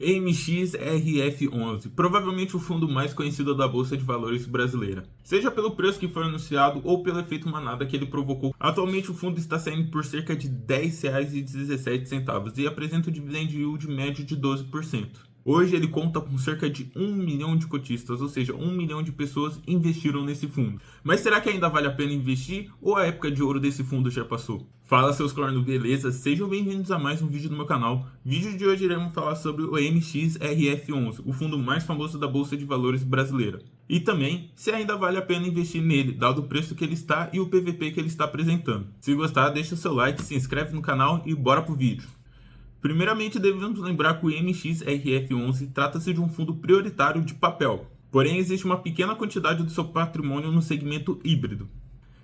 MXRF11, provavelmente o fundo mais conhecido da Bolsa de Valores brasileira. Seja pelo preço que foi anunciado ou pelo efeito manada que ele provocou, atualmente o fundo está saindo por cerca de R$ 10,17 e apresenta um dividend yield médio de 12%. Hoje ele conta com cerca de 1 milhão de cotistas, ou seja, 1 milhão de pessoas investiram nesse fundo. Mas será que ainda vale a pena investir ou a época de ouro desse fundo já passou? Fala seus corno, beleza? Sejam bem-vindos a mais um vídeo do meu canal. Vídeo de hoje iremos falar sobre o MXRF11, o fundo mais famoso da Bolsa de Valores brasileira. E também se ainda vale a pena investir nele, dado o preço que ele está e o PVP que ele está apresentando. Se gostar, deixa o seu like, se inscreve no canal e bora pro vídeo. Primeiramente, devemos lembrar que o MXRF11 trata-se de um fundo prioritário de papel, porém existe uma pequena quantidade do seu patrimônio no segmento híbrido.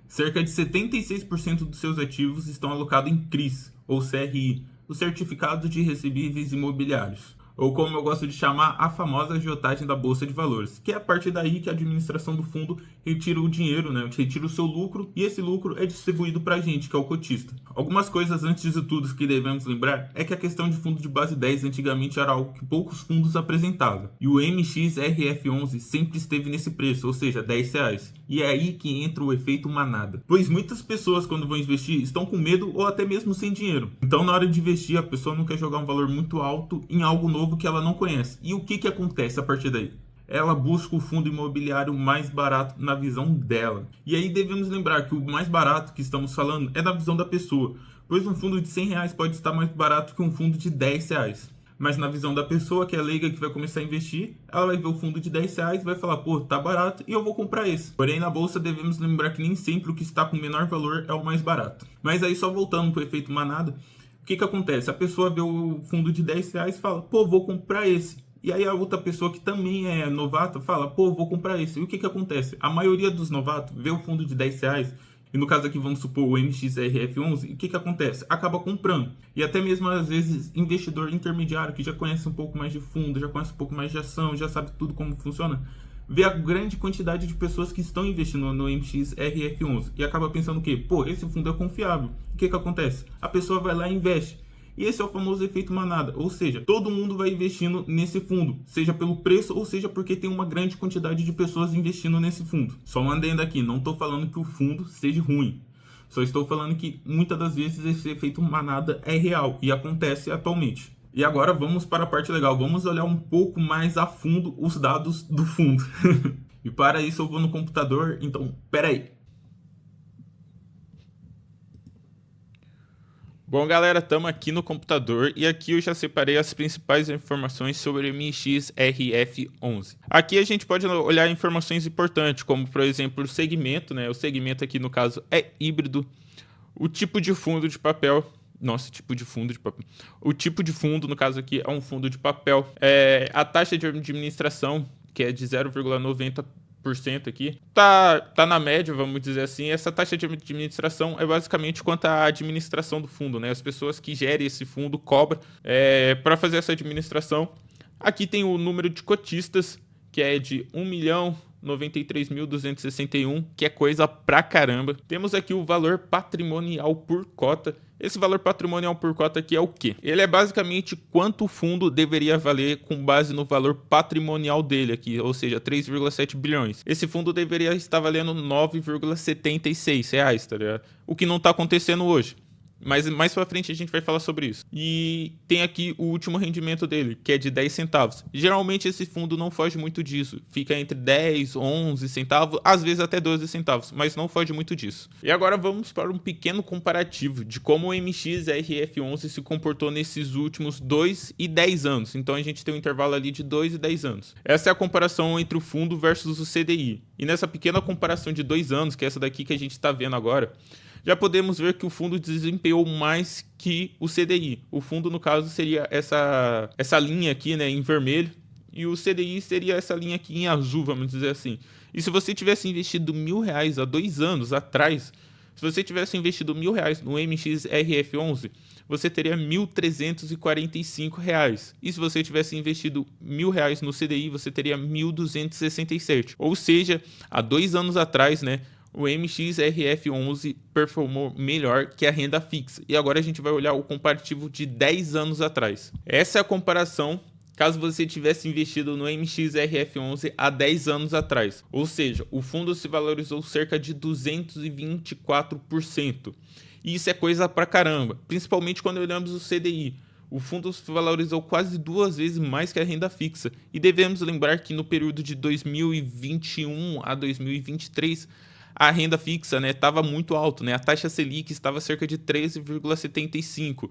Cerca de 76% dos seus ativos estão alocados em CRIs, ou CRI, os certificados de recebíveis imobiliários, ou como eu gosto de chamar, a famosa agiotagem da Bolsa de Valores, que é a partir daí que a administração do fundo retira o dinheiro, retira o seu lucro, e esse lucro é distribuído para a gente, que é o cotista. Algumas coisas antes de tudo que devemos lembrar é que a questão de fundo de base 10 antigamente era algo que poucos fundos apresentavam, e o MXRF11 sempre esteve nesse preço, ou seja, R$10. E é aí que entra o efeito manada. Pois muitas pessoas, quando vão investir, estão com medo ou até mesmo sem dinheiro. Então, na hora de investir, a pessoa não quer jogar um valor muito alto em algo novo que ela não conhece. E o que acontece a partir daí? Ela busca o fundo imobiliário mais barato na visão dela. E aí devemos lembrar que o mais barato que estamos falando é na visão da pessoa. Pois um fundo de R$100 pode estar mais barato que um fundo de R$10. Mas na visão da pessoa, que é leiga, que vai começar a investir, ela vai ver o fundo de R$10 e vai falar, pô, tá barato e eu vou comprar esse. Porém, na bolsa devemos lembrar que nem sempre o que está com menor valor é o mais barato. Mas aí, só voltando pro efeito manada, o que acontece? A pessoa vê o fundo de R$10 e fala, pô, vou comprar esse. E aí a outra pessoa que também é novata fala, pô, vou comprar esse. E o que acontece? A maioria dos novatos vê o fundo de R$10, e no caso aqui vamos supor o MXRF11, o que acontece? Acaba comprando. E até mesmo às vezes investidor intermediário que já conhece um pouco mais de fundo, já conhece um pouco mais de ação, já sabe tudo como funciona, vê a grande quantidade de pessoas que estão investindo no MXRF11 e acaba pensando o quê? Pô, esse fundo é confiável. O que acontece? A pessoa vai lá e investe. E esse é o famoso efeito manada, ou seja, todo mundo vai investindo nesse fundo, seja pelo preço ou seja porque tem uma grande quantidade de pessoas investindo nesse fundo. Só um adendo aqui, não estou falando que o fundo seja ruim, só estou falando que muitas das vezes esse efeito manada é real e acontece atualmente. E agora vamos para a parte legal, vamos olhar um pouco mais a fundo os dados do fundo. E para isso eu vou no computador, então pera aí. Bom, galera, estamos aqui no computador e aqui eu já separei as principais informações sobre o MXRF11. Aqui a gente pode olhar informações importantes, como por exemplo o segmento, O segmento aqui no caso é híbrido, o tipo de fundo de papel. Nossa, tipo de fundo de papel. O tipo de fundo, no caso aqui, é um fundo de papel. A taxa de administração, que é de 0,90%. Aqui tá na média, vamos dizer assim. Essa taxa de administração é basicamente quanto à administração do fundo, As pessoas que gerem esse fundo cobram para fazer essa administração. Aqui tem o número de cotistas, que é de 1.093.261, que é coisa pra caramba. Temos aqui o valor patrimonial por cota. Esse valor patrimonial por cota aqui é o quê? Ele é basicamente quanto o fundo deveria valer com base no valor patrimonial dele aqui, ou seja, 3,7 bilhões. Esse fundo deveria estar valendo R$ 9,76, tá ligado? O que não tá acontecendo hoje. Mas mais pra frente a gente vai falar sobre isso. E tem aqui o último rendimento dele, que é de 10 centavos. Geralmente esse fundo não foge muito disso. Fica entre 10, 11 centavos, às vezes até 12 centavos, mas não foge muito disso. E agora vamos para um pequeno comparativo de como o MXRF11 se comportou nesses últimos 2 e 10 anos. Então a gente tem um intervalo ali de 2 e 10 anos. Essa é a comparação entre o fundo versus o CDI. E nessa pequena comparação de 2 anos, que é essa daqui que a gente está vendo agora, já podemos ver que o fundo desempenhou mais que o CDI. O fundo, no caso, seria essa linha aqui, em vermelho, e o CDI seria essa linha aqui em azul, vamos dizer assim. E se você tivesse investido R$1.000 há 2 anos atrás, se você tivesse investido R$1.000 no MXRF11, você teria R$1.345. E se você tivesse investido R$1.000 no CDI, você teria 1.267. Ou seja, há 2 anos atrás, o MXRF11 performou melhor que a renda fixa. E agora a gente vai olhar o comparativo de 10 anos atrás. Essa é a comparação caso você tivesse investido no MXRF11 há 10 anos atrás. Ou seja, o fundo se valorizou cerca de 224%. E isso é coisa pra caramba, principalmente quando olhamos o CDI. O fundo se valorizou quase 2 vezes mais que a renda fixa. E devemos lembrar que no período de 2021 a 2023, a renda fixa estava muito alto, né? A taxa Selic estava cerca de 13,75%.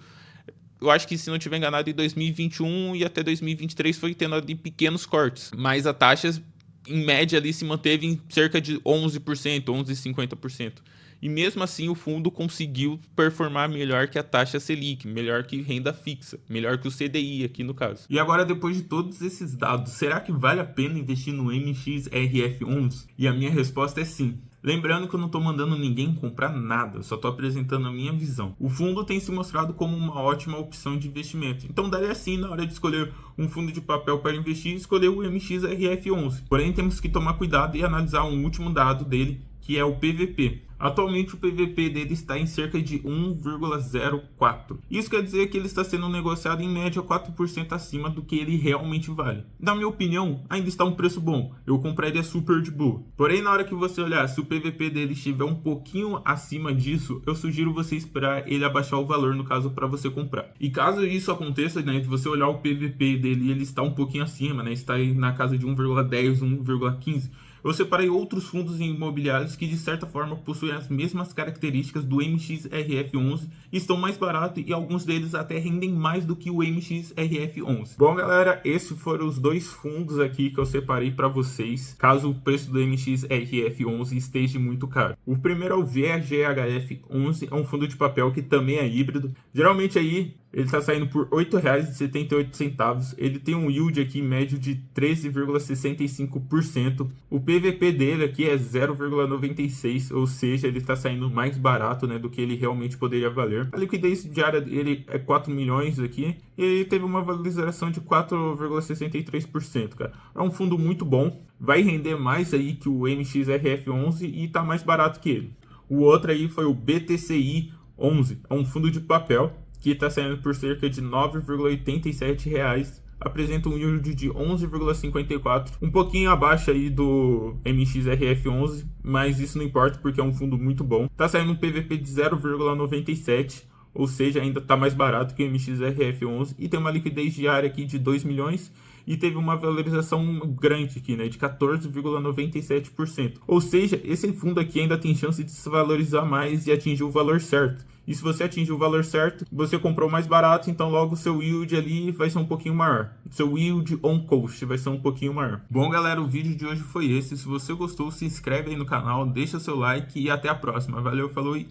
Eu acho que, se não estiver enganado, em 2021 e até 2023 foi tendo ali pequenos cortes. Mas a taxa, em média, ali se manteve em cerca de 11%, 11,50%. E mesmo assim o fundo conseguiu performar melhor que a taxa Selic, melhor que renda fixa, melhor que o CDI aqui no caso. E agora, depois de todos esses dados, será que vale a pena investir no MXRF11? E a minha resposta é sim. Lembrando que eu não estou mandando ninguém comprar nada, só estou apresentando a minha visão. O fundo tem se mostrado como uma ótima opção de investimento, então daria sim, na hora de escolher um fundo de papel para investir, escolher o MXRF11. Porém, temos que tomar cuidado e analisar um último dado dele, que é o PVP. Atualmente o PVP dele está em cerca de 1,04. Isso quer dizer que ele está sendo negociado em média 4% acima do que ele realmente vale. Na minha opinião, ainda está um preço bom. Eu compraria super de boa. Porém, na hora que você olhar, se o PVP dele estiver um pouquinho acima disso, eu sugiro você esperar ele abaixar o valor, no caso, para você comprar. E caso isso aconteça, de você olhar o PVP dele e ele está um pouquinho acima, está aí na casa de 1,10, 1,15, eu separei outros fundos imobiliários que de certa forma possuem as mesmas características do MXRF11 e estão mais baratos, e alguns deles até rendem mais do que o MXRF11. Bom, galera, esses foram os 2 fundos aqui que eu separei para vocês, caso o preço do MXRF11 esteja muito caro. O primeiro é o VGHF11, é um fundo de papel que também é híbrido. Geralmente aí ele está saindo por R$ 8,78. Ele tem um yield aqui médio de 13,65%. O PVP dele aqui é 0,96, ou seja, ele está saindo mais barato, do que ele realmente poderia valer. A liquidez diária dele é 4 milhões aqui e ele teve uma valorização de 4,63%, cara. É um fundo muito bom, vai render mais aí que o MXRF11 e está mais barato que ele. O outro aí foi o BTCI 11, é um fundo de papel que está saindo por cerca de R$ 9,87, apresenta um yield de 11,54, um pouquinho abaixo aí do MXRF11, mas isso não importa porque é um fundo muito bom. Está saindo um PVP de 0,97, ou seja, ainda está mais barato que o MXRF11 e tem uma liquidez diária aqui de 2 milhões e teve uma valorização grande aqui, de 14,97%. Ou seja, esse fundo aqui ainda tem chance de se valorizar mais e atingir o valor certo. E se você atingir o valor certo, você comprou mais barato, então logo o seu yield ali vai ser um pouquinho maior. Seu yield on cost vai ser um pouquinho maior. Bom, galera, o vídeo de hoje foi esse. Se você gostou, se inscreve aí no canal, deixa seu like e até a próxima. Valeu, falou e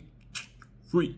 fui!